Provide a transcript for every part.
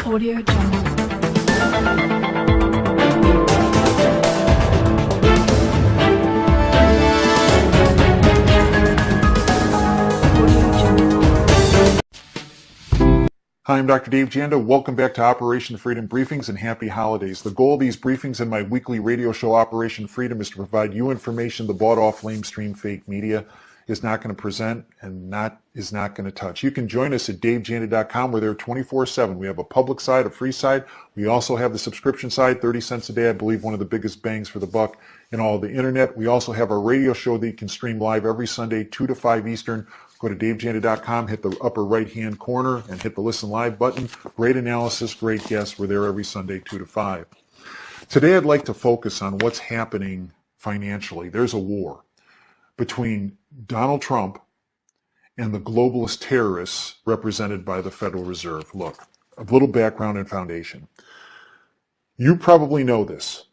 Audio JANDA. Hi, I'm Dr. Dave Janda. Welcome back to Operation Freedom Briefings and happy holidays. The goal of these briefings and my weekly radio show Operation Freedom is to provide you information the bought-off lamestream fake media is not going to present and is not going to touch. You can join us at davejanda.com. We're there 24/7. We have a public side, a free side. We also have the subscription side, 30 cents a day, I believe one of the biggest bangs for the buck in all of the internet. We also have our radio show that you can stream live every Sunday, 2 to 5 Eastern. Go to davejanda.com, hit the upper right-hand corner, and hit the Listen Live button. Great analysis, great guests. We're there every Sunday, 2 to 5. Today, I'd like to focus on what's happening financially. There's a war between Donald Trump and the globalist terrorists represented by the Federal Reserve. Look, a little background and foundation. You probably know this,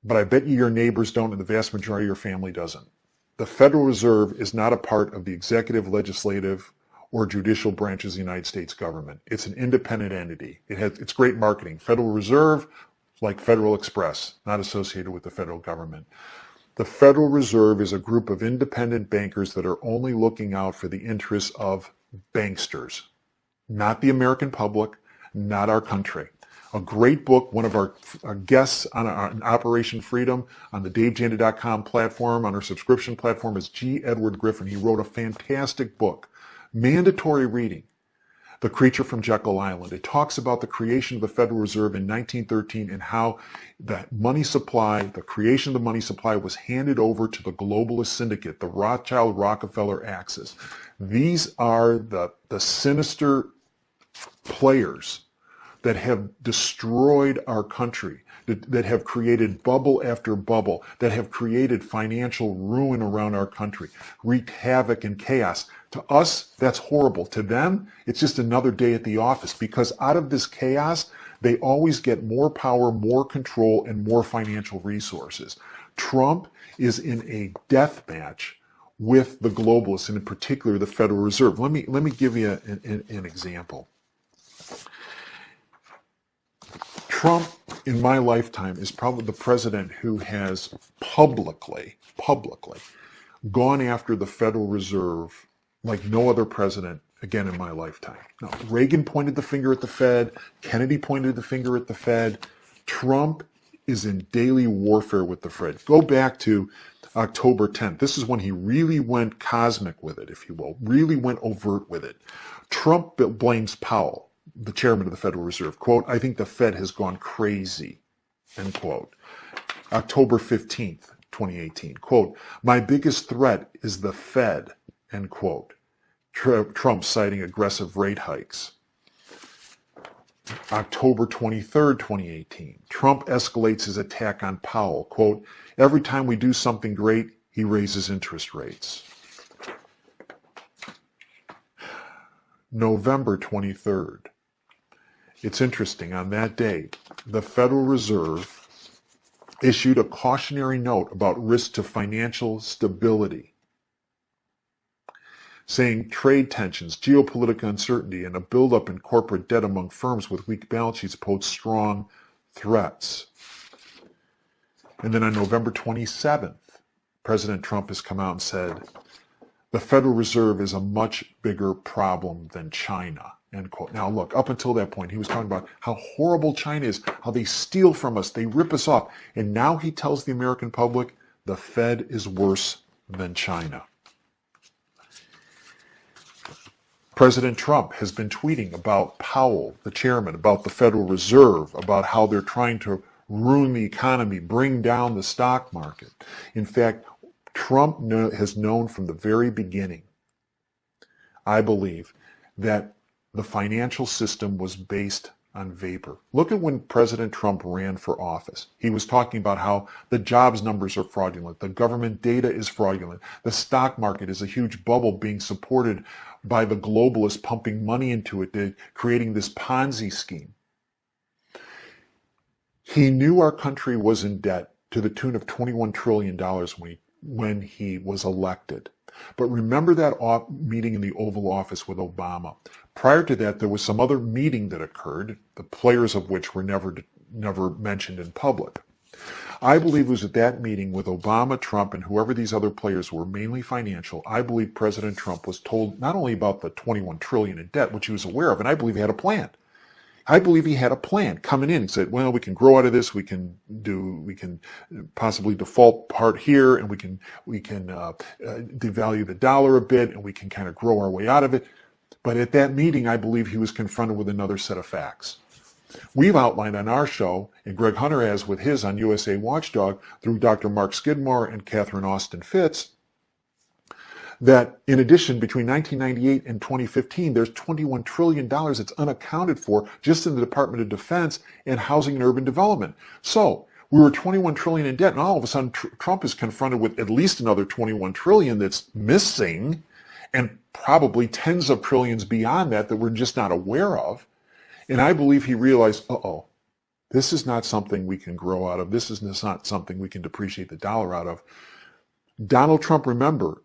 but I bet you your neighbors don't, and the vast majority of your family doesn't. The Federal Reserve is not a part of the executive, legislative, or judicial branches of the United States government. It's an independent entity. It's great marketing. Federal Reserve, like Federal Express, not associated with the federal government. The Federal Reserve is a group of independent bankers that are only looking out for the interests of banksters, not the American public, not our country. A great book, one of our guests on Operation Freedom on the davejanda.com platform, on our subscription platform, is G. Edward Griffin. He wrote a fantastic book, mandatory reading, The Creature from Jekyll Island. It talks about the creation of the Federal Reserve in 1913 and how the money supply, the creation of the money supply was handed over to the globalist syndicate, the Rothschild-Rockefeller axis. These are the sinister players that have destroyed our country, that have created bubble after bubble, that have created financial ruin around our country, wreaked havoc and chaos. To us, that's horrible. To them, it's just another day at the office, because out of this chaos, they always get more power, more control, and more financial resources. Trump is in a death match with the globalists, and in particular, the Federal Reserve. Let me give you an example. Trump, in my lifetime, is probably the president who has publicly gone after the Federal Reserve like no other president, again, in my lifetime. No, Reagan pointed the finger at the Fed. Kennedy pointed the finger at the Fed. Trump is in daily warfare with the Fed. Go back to October 10th. This is when he really went cosmic with it, if you will, really went overt with it. Trump blames Powell, the chairman of the Federal Reserve. Quote, "I think the Fed has gone crazy," end quote. October 15th, 2018. Quote, "My biggest threat is the Fed," end quote. Trump citing aggressive rate hikes. October 23rd, 2018. Trump escalates his attack on Powell. Quote, "Every time we do something great, he raises interest rates." November 23rd. It's interesting, on that day, the Federal Reserve issued a cautionary note about risk to financial stability, saying trade tensions, geopolitical uncertainty, and a buildup in corporate debt among firms with weak balance sheets pose strong threats. And then on November 27th, President Trump has come out and said, "The Federal Reserve is a much bigger problem than China," end quote. Now look, up until that point, he was talking about how horrible China is, how they steal from us, they rip us off. And now he tells the American public, the Fed is worse than China. President Trump has been tweeting about Powell, the chairman, about the Federal Reserve, about how they're trying to ruin the economy, bring down the stock market. In fact, Trump has known from the very beginning, I believe, that the financial system was based on vapor. Look at when President Trump ran for office. He was talking about how the jobs numbers are fraudulent, the government data is fraudulent, the stock market is a huge bubble being supported by the globalists pumping money into it, creating this Ponzi scheme. He knew our country was in debt to the tune of $21 trillion when he was elected. But remember that meeting in the Oval Office with Obama. Prior to that, there was some other meeting that occurred, the players of which were never mentioned in public. I believe it was at that meeting with Obama, Trump, and whoever these other players were, mainly financial. I believe President Trump was told not only about the $21 trillion in debt, which he was aware of, and I believe he had a plan. I believe he had a plan coming in. He said, well, we can grow out of this. We can possibly default part here, and we can devalue the dollar a bit, and we can kind of grow our way out of it. But at that meeting, I believe he was confronted with another set of facts. We've outlined on our show, and Greg Hunter has with his on USA Watchdog through Dr. Mark Skidmore and Catherine Austin Fitz, that in addition, between 1998 and 2015, there's $21 trillion that's unaccounted for just in the Department of Defense and Housing and Urban Development. So we were $21 trillion in debt, and all of a sudden Trump is confronted with at least another $21 trillion that's missing, and probably tens of trillions beyond that we're just not aware of. And I believe he realized, this is not something we can grow out of. This is not something we can depreciate the dollar out of. Donald Trump, remember,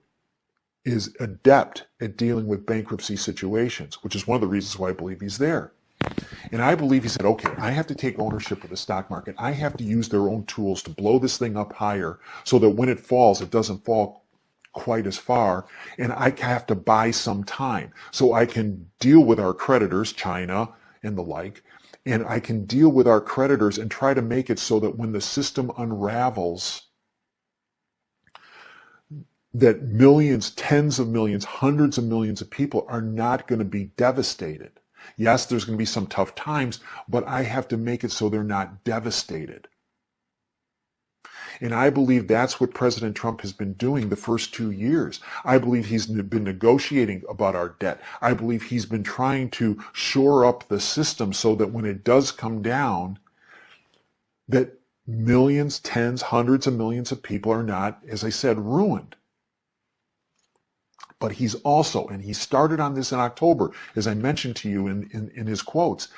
is adept at dealing with bankruptcy situations, which is one of the reasons why I believe he's there. And I believe he said, okay, I have to take ownership of the stock market. I have to use their own tools to blow this thing up higher so that when it falls, it doesn't fall quite as far. And I have to buy some time so I can deal with our creditors, China and the like, and I can deal with our creditors and try to make it so that when the system unravels, that millions, tens of millions, hundreds of millions of people are not going to be devastated. Yes, there's going to be some tough times, but I have to make it so they're not devastated. And I believe that's what President Trump has been doing the first 2 years. I believe he's been negotiating about our debt. I believe he's been trying to shore up the system so that when it does come down, that millions, tens, hundreds of millions of people are not, as I said, ruined. But he's also, and he started on this in October, as I mentioned to you in his quotes,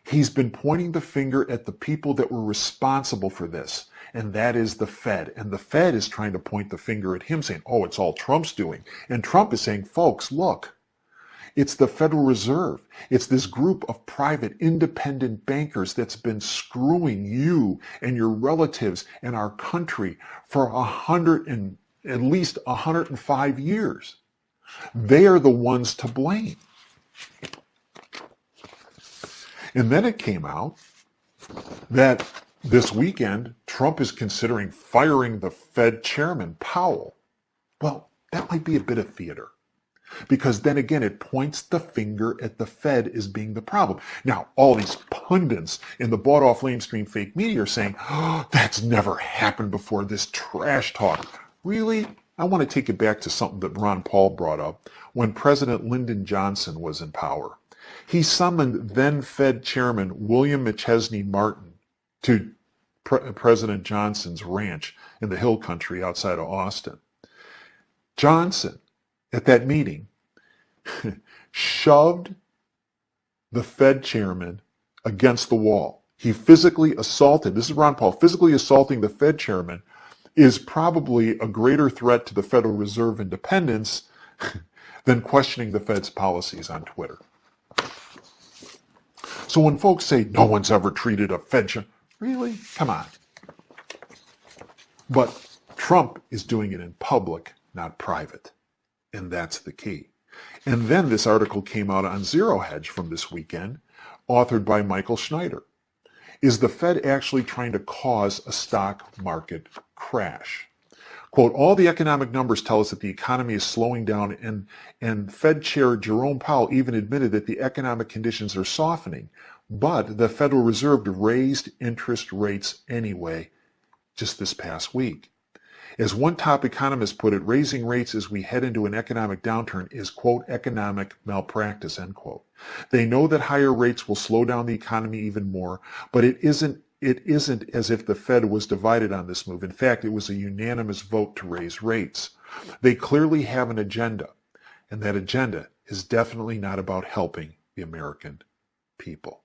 he's been pointing the finger at the people that were responsible for this, and that is the Fed. And the Fed is trying to point the finger at him, saying, oh, it's all Trump's doing. And Trump is saying, folks, look, it's the Federal Reserve. It's this group of private, independent bankers that's been screwing you and your relatives and our country for at least 105 years. They are the ones to blame. And then it came out that this weekend, Trump is considering firing the Fed chairman, Powell. Well, that might be a bit of theater, because then again, it points the finger at the Fed as being the problem. Now, all these pundits in the bought-off lamestream fake media are saying, oh, that's never happened before, this trash talk. Really? I want to take it back to something that Ron Paul brought up when President Lyndon Johnson was in power. He summoned then Fed Chairman William McChesney Martin to President Johnson's ranch in the Hill Country outside of Austin. Johnson, at that meeting, shoved the Fed chairman against the wall. He physically assaulted, this is Ron Paul, physically assaulting the Fed chairman is probably a greater threat to the Federal Reserve independence than questioning the Fed's policies on Twitter. So when folks say no one's ever treated a Fed chairman, really? Come on. But Trump is doing it in public, not private. And that's the key. And then this article came out on Zero Hedge from this weekend, authored by Michael Schneider. Is the Fed actually trying to cause a stock market crash? Quote, all the economic numbers tell us that the economy is slowing down, and Fed Chair Jerome Powell even admitted that the economic conditions are softening. But the Federal Reserve raised interest rates anyway just this past week. As one top economist put it, raising rates as we head into an economic downturn is, quote, economic malpractice, end quote. They know that higher rates will slow down the economy even more, but it isn't as if the Fed was divided on this move. In fact, it was a unanimous vote to raise rates. They clearly have an agenda, and that agenda is definitely not about helping the American people.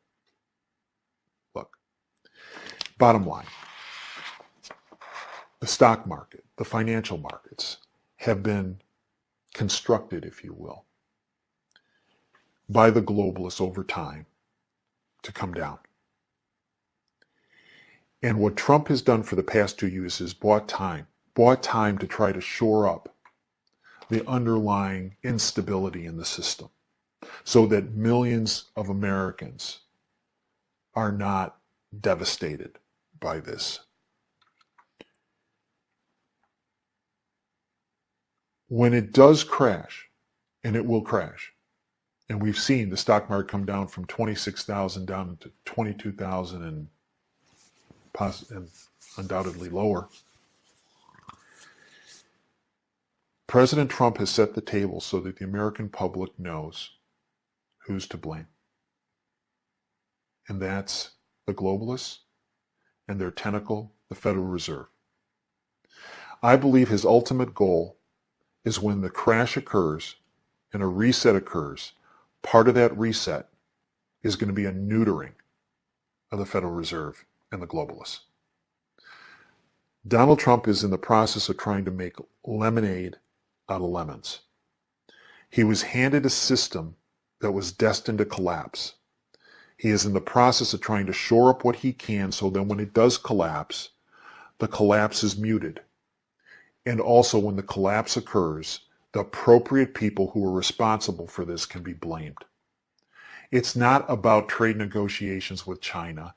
Look, bottom line, the stock market, the financial markets have been constructed, if you will, by the globalists over time to come down. And what Trump has done for the past 2 years is bought time to try to shore up the underlying instability in the system so that millions of Americans are not devastated by this. When it does crash, and it will crash, and we've seen the stock market come down from 26,000 down to 22,000 and undoubtedly lower. President Trump has set the table so that the American public knows who's to blame. And that's the globalists and their tentacle, the Federal Reserve. I believe his ultimate goal is when the crash occurs and a reset occurs, part of that reset is going to be a neutering of the Federal Reserve and the globalists. Donald Trump is in the process of trying to make lemonade out of lemons. He was handed a system that was destined to collapse. He is in the process of trying to shore up what he can so that when it does collapse, the collapse is muted. And also when the collapse occurs, the appropriate people who are responsible for this can be blamed. It's not about trade negotiations with China.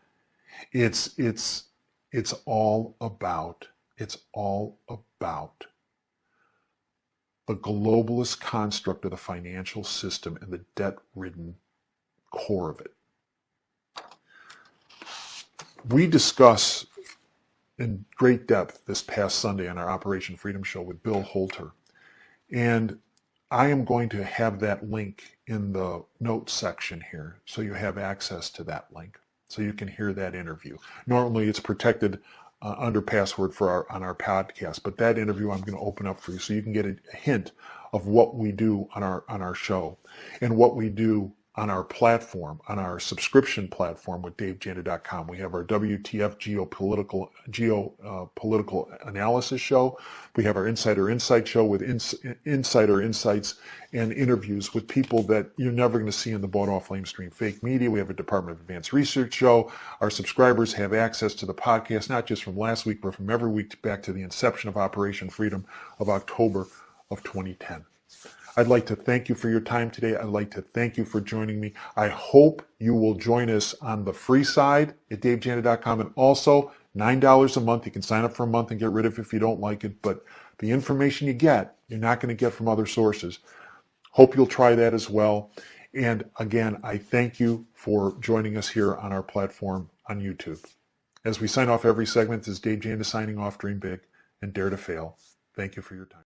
It's all about the globalist construct of the financial system and the debt-ridden core of it. We discuss in great depth this past Sunday on our Operation Freedom show with Bill Holter. And I am going to have that link in the notes section here so you have access to that link so you can hear that interview. Normally it's protected under password on our podcast, but that interview I'm going to open up for you so you can get a hint of what we do on our show and what we do on our platform, on our subscription platform with DaveJanda.com. We have our WTF geopolitical analysis show. We have our Insider Insight show with insider insights and interviews with people that you're never going to see in the bought-off lamestream fake media. We have a Department of Advanced Research show. Our subscribers have access to the podcast, not just from last week, but from every week back to the inception of Operation Freedom of October of 2010. I'd like to thank you for your time today. I'd like to thank you for joining me. I hope you will join us on the free side at DaveJanda.com, and also $9 a month. You can sign up for a month and get rid of it if you don't like it, but the information you get, you're not going to get from other sources. Hope you'll try that as well. And again, I thank you for joining us here on our platform on YouTube. As we sign off every segment, this is Dave Janda signing off. Dream big and dare to fail. Thank you for your time.